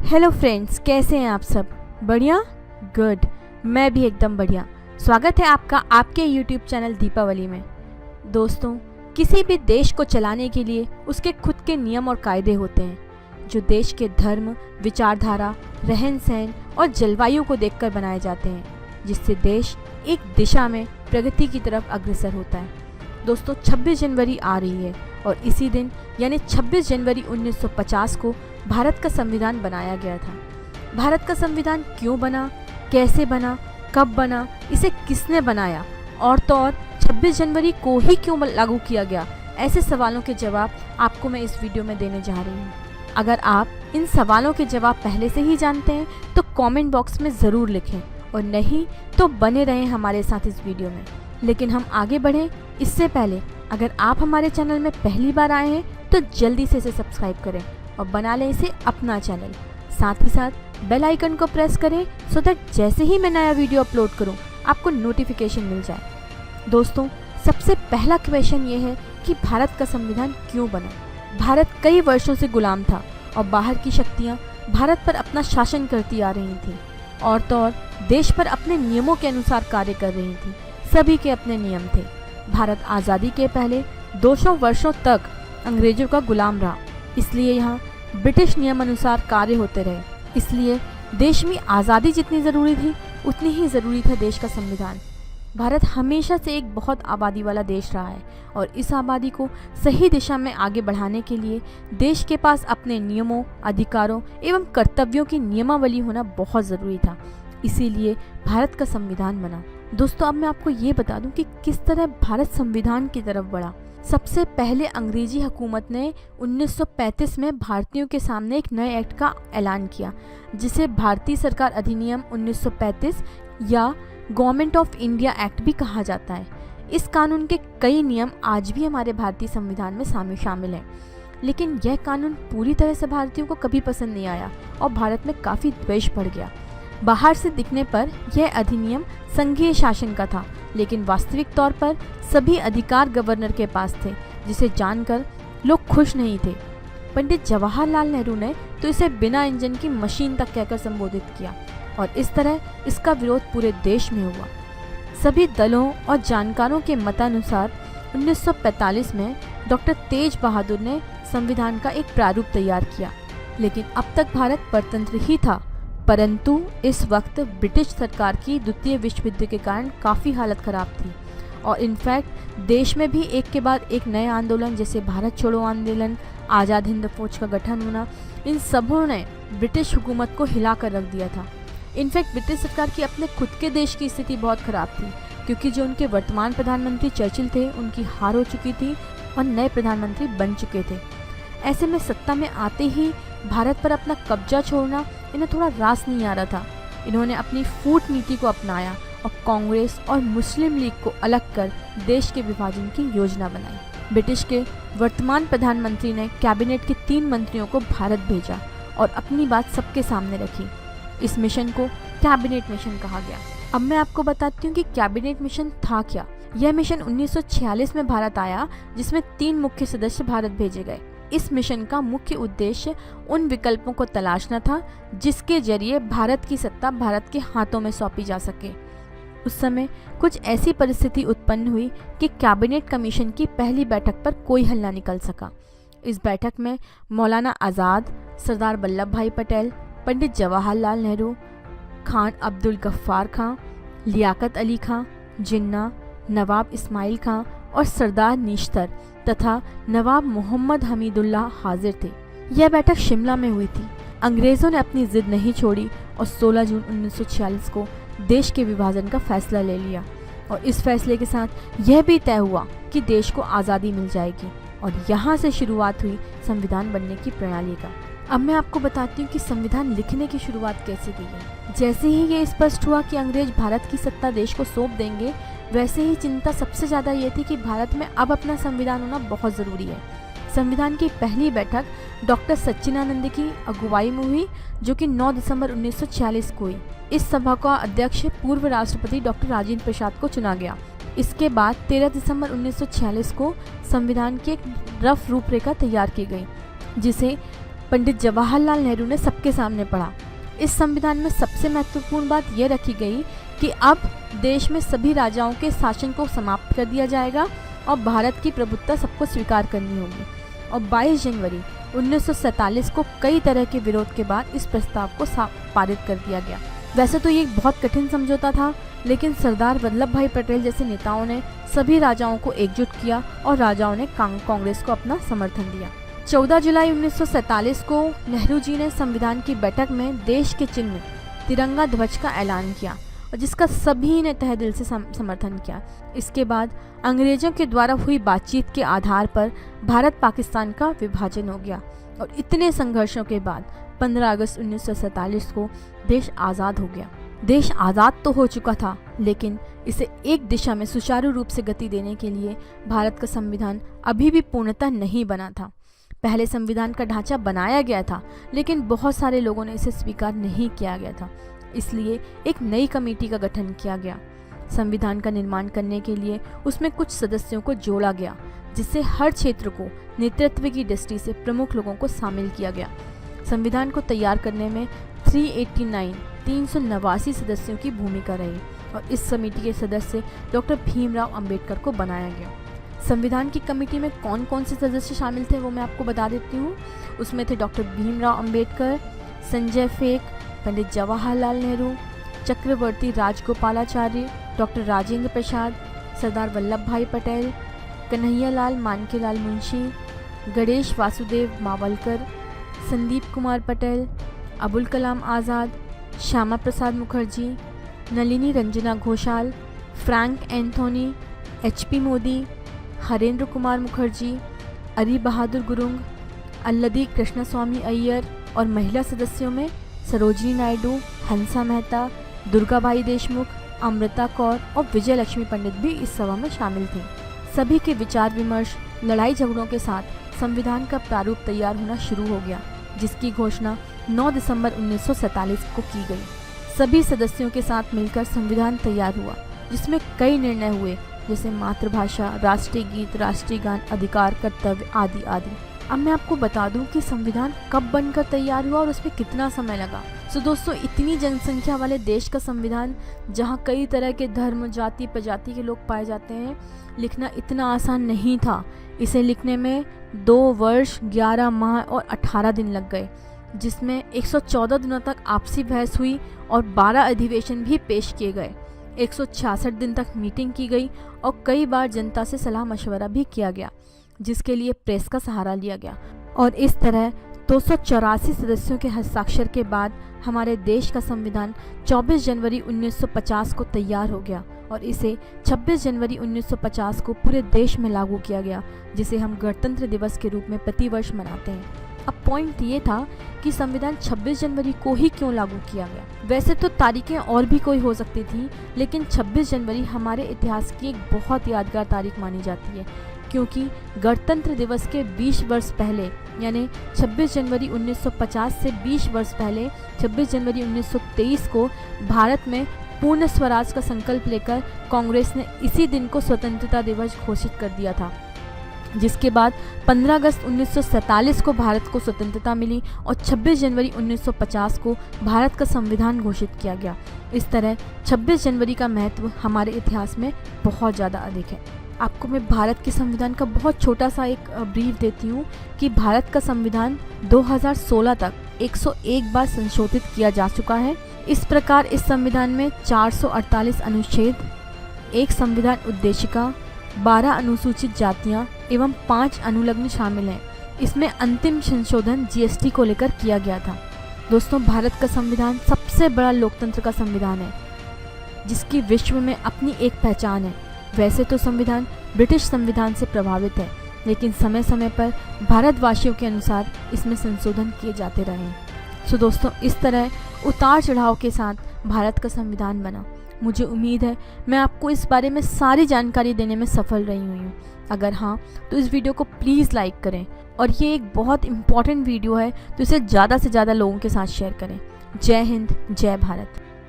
Hello friends, कैसे हैं आप सब? बढ़िया? गुड। मैं भी एकदम बढ़िया। स्वागत है आपका आपके यूट्यूब चैनल दीपावली में। दोस्तों, किसी भी देश को चलाने के लिए उसके खुद के नियम और कायदे होते हैं जो देश के धर्म, विचारधारा, रहन सहन और जलवायु को देखकर बनाए जाते हैं, जिससे देश एक दिशा में प्रगति की तरफ अग्रसर होता है। दोस्तों, 26 जनवरी आ रही है और इसी दिन यानी 26 जनवरी 1950 को भारत का संविधान बनाया गया था। भारत का संविधान क्यों बना, कैसे बना, कब बना, इसे किसने बनाया और तो और 26 जनवरी को ही क्यों लागू किया गया, ऐसे सवालों के जवाब आपको मैं इस वीडियो में देने जा रही हूँ। अगर आप इन सवालों के जवाब पहले से ही जानते हैं तो कमेंट बॉक्स में ज़रूर लिखें और नहीं तो बने रहें हमारे साथ इस वीडियो में। लेकिन हम आगे बढ़ें इससे पहले अगर आप हमारे चैनल में पहली बार आए हैं तो जल्दी से इसे सब्सक्राइब करें और बना लें इसे अपना चैनल। साथ ही साथ बेल आइकन को प्रेस करें सो दैट जैसे ही मैं नया वीडियो अपलोड करूं आपको नोटिफिकेशन मिल जाए। दोस्तों, सबसे पहला क्वेश्चन ये है कि भारत का संविधान क्यों बना। भारत कई वर्षों से गुलाम था और बाहर की शक्तियाँ भारत पर अपना शासन करती आ रही थी और तो और देश पर अपने नियमों के अनुसार कार्य कर रही थी। सभी के अपने नियम थे। भारत आज़ादी के पहले 200 वर्षों तक अंग्रेजों का गुलाम रहा, इसलिए यहाँ ब्रिटिश नियम अनुसार कार्य होते रहे। इसलिए देश में आज़ादी जितनी ज़रूरी थी उतनी ही ज़रूरी था देश का संविधान। भारत हमेशा से एक बहुत आबादी वाला देश रहा है और इस आबादी को सही दिशा में आगे बढ़ाने के लिए देश के पास अपने नियमों, अधिकारों एवं कर्तव्यों की नियमावली होना बहुत ज़रूरी था। इसीलिए भारत का संविधान बना। दोस्तों, अब मैं आपको ये बता दूं कि किस तरह भारत संविधान की तरफ बढ़ा। सबसे पहले अंग्रेजी हुकूमत ने 1935 में भारतीयों के सामने एक नए एक्ट का ऐलान किया, जिसे भारतीय सरकार अधिनियम 1935 या गवर्नमेंट ऑफ इंडिया एक्ट भी कहा जाता है। इस कानून के कई नियम आज भी हमारे भारतीय संविधान में शामिल हैं, लेकिन यह कानून पूरी तरह से भारतीयों को कभी पसंद नहीं आया और भारत में काफ़ी द्वेष बढ़ गया। बाहर से दिखने पर यह अधिनियम संघीय शासन का था, लेकिन वास्तविक तौर पर सभी अधिकार गवर्नर के पास थे, जिसे जानकर लोग खुश नहीं थे। पंडित जवाहरलाल नेहरू ने तो इसे बिना इंजन की मशीन तक कहकर संबोधित किया और इस तरह इसका विरोध पूरे देश में हुआ। सभी दलों और जानकारों के मतानुसार 1945 में डॉक्टर तेज बहादुर ने संविधान का एक प्रारूप तैयार किया, लेकिन अब तक भारत परतंत्र ही था। परंतु इस वक्त ब्रिटिश सरकार की द्वितीय विश्व युद्ध के कारण काफ़ी हालत ख़राब थी और इनफैक्ट देश में भी एक के बाद एक नए आंदोलन जैसे भारत छोड़ो आंदोलन, आज़ाद हिंद फौज का गठन होना, इन सबों ने ब्रिटिश हुकूमत को हिला कर रख दिया था। इनफैक्ट ब्रिटिश सरकार की अपने खुद के देश की स्थिति बहुत ख़राब थी, क्योंकि जो उनके वर्तमान प्रधानमंत्री चर्चिल थे उनकी हार हो चुकी थी और नए प्रधानमंत्री बन चुके थे। ऐसे में सत्ता में आते ही भारत पर अपना कब्जा छोड़ना इन्हें थोड़ा रास नहीं आ रहा था। इन्होंने अपनी फूट नीति को अपनाया और कांग्रेस और मुस्लिम लीग को अलग कर देश के विभाजन की योजना बनाई। ब्रिटिश के वर्तमान प्रधानमंत्री ने कैबिनेट के 3 मंत्रियों को भारत भेजा और अपनी बात सबके सामने रखी। इस मिशन को कैबिनेट मिशन कहा गया। अब मैं आपको बताती हूँ कि कैबिनेट मिशन था क्या। यह मिशन 1946 में भारत आया, जिसमें 3 मुख्य सदस्य भारत भेजे गए। इस मिशन का मुख्य उद्देश्य उन विकल्पों को तलाशना था जिसके जरिए भारत की सत्ता भारत के हाथों में सौंपी जा सके। उस समय कुछ ऐसी परिस्थिति उत्पन्न हुई कि कैबिनेट कमीशन की पहली बैठक पर कोई हल न निकल सका। इस बैठक में मौलाना आज़ाद, सरदार वल्लभ भाई पटेल, पंडित जवाहरलाल नेहरू, खान अब्दुल गफ्फार खां, लियाकत अली खां जिन्ना, नवाब इस्माइल खां और सरदार निश्तर तथा नवाब मोहम्मद हमीदुल्लाह हाजिर थे। यह बैठक शिमला में हुई थी। अंग्रेज़ों ने अपनी जिद नहीं छोड़ी और 16 जून 1946 को देश के विभाजन का फैसला ले लिया और इस फैसले के साथ यह भी तय हुआ कि देश को आज़ादी मिल जाएगी और यहाँ से शुरुआत हुई संविधान बनने की प्रणाली का। अब मैं आपको बताती हूँ कि संविधान लिखने की शुरुआत कैसे की है। जैसे ही ये स्पष्ट हुआ कि अंग्रेज भारत की सत्ता देश को सौंप देंगे, वैसे ही चिंता सबसे ज़्यादा ये थी कि भारत में अब अपना संविधान होना बहुत ज़रूरी है। संविधान की पहली बैठक डॉक्टर सच्चिदानंद की अगुवाई में हुई, जो कि 9 दिसंबर 1946 को हुई। इस सभा का अध्यक्ष पूर्व राष्ट्रपति डॉक्टर राजेंद्र प्रसाद को चुना गया। इसके बाद 13 दिसंबर 1946 को संविधान की एक रफ रूपरेखा तैयार की गई, जिसे पंडित जवाहरलाल नेहरू ने सबके सामने पढ़ा। इस संविधान में सबसे महत्वपूर्ण बात यह रखी गई कि अब देश में सभी राजाओं के शासन को समाप्त कर दिया जाएगा और भारत की प्रभुत्ता सबको स्वीकार करनी होगी। और 22 जनवरी 1947 को कई तरह के विरोध के बाद इस प्रस्ताव को पारित कर दिया गया। वैसे तो ये एक बहुत कठिन समझौता था, लेकिन सरदार वल्लभ भाई पटेल जैसे नेताओं ने सभी राजाओं को एकजुट किया और राजाओं ने कांग्रेस को अपना समर्थन दिया। 14 जुलाई 1947 को नेहरू जी ने संविधान की बैठक में देश के चिन्ह तिरंगा ध्वज का ऐलान किया और जिसका सभी ने तहे दिल से समर्थन किया। इसके बाद अंग्रेजों के द्वारा हुई बातचीत के आधार पर भारत पाकिस्तान का विभाजन हो गया और इतने संघर्षों के बाद 15 अगस्त 1947 को देश आज़ाद हो गया। देश आज़ाद तो हो चुका था, लेकिन इसे एक दिशा में सुचारू रूप से गति देने के लिए भारत का संविधान अभी भी पूर्णतः नहीं बना था। पहले संविधान का ढांचा बनाया गया था, लेकिन बहुत सारे लोगों ने इसे स्वीकार नहीं किया गया था। इसलिए एक नई कमेटी का गठन किया गया। संविधान का निर्माण करने के लिए उसमें कुछ सदस्यों को जोड़ा गया, जिससे हर क्षेत्र को नेतृत्व की दृष्टि से प्रमुख लोगों को शामिल किया गया। संविधान को तैयार करने में 389 सदस्यों की भूमिका रही और इस समिति के सदस्य डॉक्टर भीमराव अंबेडकर को बनाया गया। संविधान की कमेटी में कौन कौन से सदस्य शामिल थे वो मैं आपको बता देती हूँ। उसमें थे doctor Bhimrao Ambedkar, Sanjay Phake, Pandit Jawaharlal Nehru, Chakravarti Rajagopalachari, doctor Rajendra Prasad, Sardar Vallabh Bhai Patel, Kanhaiyalal Maneklal Munshi, Ganesh Vasudev Mavalankar, Sandeep Kumar Patel, Abul Kalam Azad, Shyama Prasad Mukherjee, Nalini Ranjana Ghoshal, Frank Anthony, HP Modi, Harendra Kumar Mukherjee, Ari Bahadur Gurung, अल्लदी Krishnaswamy Iyer और महिला सदस्यों में सरोजिनी नायडू, हंसा मेहता, दुर्गाबाई देशमुख, अमृता कौर और विजय लक्ष्मी पंडित भी इस सभा में शामिल थे। सभी के विचार विमर्श, लड़ाई झगड़ों के साथ संविधान का प्रारूप तैयार होना शुरू हो गया, जिसकी घोषणा 9 दिसंबर 1947 को की गई। सभी सदस्यों के साथ मिलकर संविधान तैयार हुआ, जिसमें कई निर्णय हुए, जैसे मातृभाषा, राष्ट्रीय गीत, राष्ट्रीय गान, अधिकार, कर्तव्य आदि आदि। अब मैं आपको बता दूं कि संविधान कब बनकर तैयार हुआ और उसमें कितना समय लगा। तो दोस्तों, इतनी जनसंख्या वाले देश का संविधान, जहां कई तरह के धर्म, जाति, प्रजाति के लोग पाए जाते हैं, लिखना इतना आसान नहीं था। इसे लिखने में 2 वर्ष 11 माह और 18 दिन लग गए, जिसमें 114 दिनों तक आपसी बहस हुई और 12 अधिवेशन भी पेश किए गए। 166 दिन तक मीटिंग की गई और कई बार जनता से सलाह मशवरा भी किया गया, जिसके लिए प्रेस का सहारा लिया गया। और इस तरह 284 सदस्यों के हस्ताक्षर के बाद हमारे देश का संविधान 24 जनवरी 1950 को तैयार हो गया और इसे 26 जनवरी 1950 को पूरे देश में लागू किया गया, जिसे हम गणतंत्र दिवस के रूप में प्रतिवर्ष मनाते हैं। अब पॉइंट ये था कि संविधान 26 जनवरी को ही क्यों लागू किया गया। वैसे तो तारीखें और भी कोई हो सकती थी, लेकिन 26 जनवरी हमारे इतिहास की एक बहुत यादगार तारीख मानी जाती है, क्योंकि गणतंत्र दिवस के 20 वर्ष पहले, यानी 26 जनवरी 1950 से 20 वर्ष पहले 26 जनवरी 1923 को भारत में पूर्ण स्वराज का संकल्प लेकर कांग्रेस ने इसी दिन को स्वतंत्रता दिवस घोषित कर दिया था, जिसके बाद 15 अगस्त 1947 को भारत को स्वतंत्रता मिली और 26 जनवरी 1950 को भारत का संविधान घोषित किया गया। इस तरह 26 जनवरी का महत्व हमारे इतिहास में बहुत ज़्यादा अधिक है। आपको मैं भारत के संविधान का बहुत छोटा सा एक ब्रीफ देती हूँ कि भारत का संविधान 2016 तक 101 बार संशोधित किया जा चुका है। इस प्रकार इस संविधान में 448 अनुच्छेद, 1 संविधान उद्देशिका, 12 अनुसूचित जातियां एवं 5 अनुलग्न शामिल हैं। इसमें अंतिम संशोधन GST को लेकर किया गया था। दोस्तों, भारत का संविधान सबसे बड़ा लोकतंत्र का संविधान है, जिसकी विश्व में अपनी एक पहचान है। वैसे तो संविधान ब्रिटिश संविधान से प्रभावित है, लेकिन समय समय पर भारतवासियों के अनुसार इसमें संशोधन किए जाते रहे हैं। सो दोस्तों, इस तरह उतार चढ़ाव के साथ भारत का संविधान बना। मुझे उम्मीद है मैं आपको इस बारे में सारी जानकारी देने में सफल रही हुई हूँ। अगर हाँ, तो इस वीडियो को प्लीज़ लाइक करें और ये एक बहुत इम्पॉर्टेंट वीडियो है, तो इसे ज़्यादा से ज़्यादा लोगों के साथ शेयर करें। जय हिंद, जय भारत।